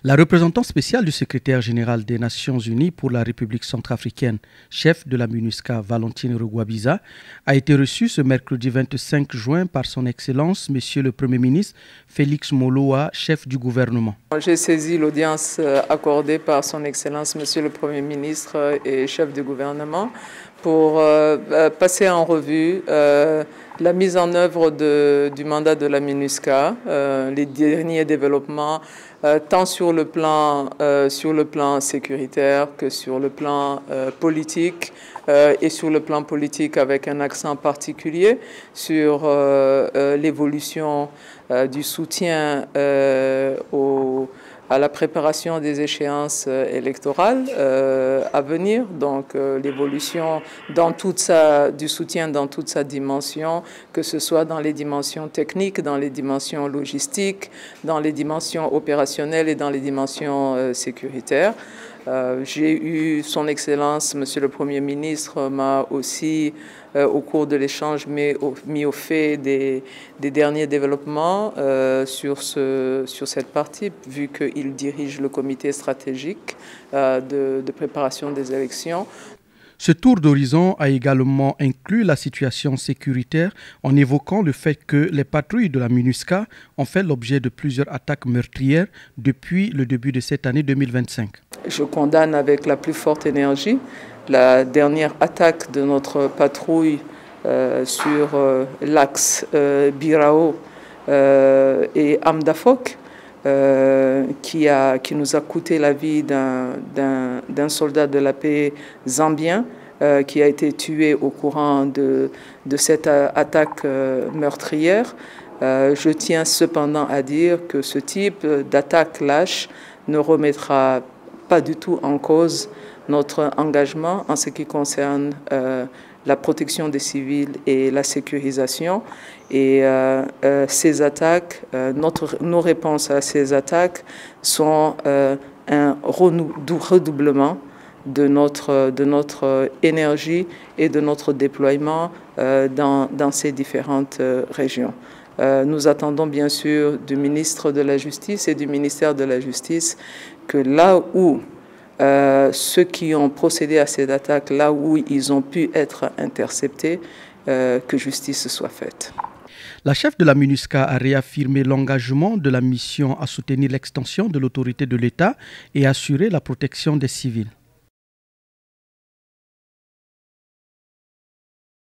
La représentante spéciale du secrétaire général des Nations Unies pour la République centrafricaine, chef de la MINUSCA, Valentine Rugwabiza, a été reçue ce mercredi 25 juin par son Excellence, Monsieur le Premier ministre Félix Moloa, chef du gouvernement. J'ai saisi l'audience accordée par son Excellence, Monsieur le Premier ministre et chef du gouvernement pour passer en revue la mise en œuvre du mandat de la MINUSCA, les derniers développements, tant sur le plan sécuritaire que sur le plan politique, et sur le plan politique avec un accent particulier sur l'évolution du soutien à la préparation des échéances électorales à venir, donc l'évolution du soutien dans toute sa dimension, que ce soit dans les dimensions techniques, dans les dimensions logistiques, dans les dimensions opérationnelles et dans les dimensions sécuritaires. J'ai eu son Excellence, Monsieur le Premier ministre, m'a aussi, au cours de l'échange, mis au fait des derniers développements sur cette partie, vu qu'il dirige le comité stratégique de préparation des élections. Ce tour d'horizon a également inclus la situation sécuritaire en évoquant le fait que les patrouilles de la MINUSCA ont fait l'objet de plusieurs attaques meurtrières depuis le début de cette année 2025. Je condamne avec la plus forte énergie la dernière attaque de notre patrouille sur l'axe Birao et Amdafok, qui nous a coûté la vie d'un soldat de la paix zambien qui a été tué au courant de cette attaque meurtrière. Je tiens cependant à dire que ce type d'attaque lâche ne remettra pas du tout en cause notre engagement en ce qui concerne la protection des civils et la sécurisation. Et ces attaques, nos réponses à ces attaques sont un redoublement de notre énergie et de notre déploiement dans ces différentes régions. Nous attendons bien sûr du ministre de la Justice et du ministère de la Justice que là où ceux qui ont procédé à ces attaques, là où ils ont pu être interceptés, que justice soit faite. La chef de la MINUSCA a réaffirmé l'engagement de la mission à soutenir l'extension de l'autorité de l'État et assurer la protection des civils.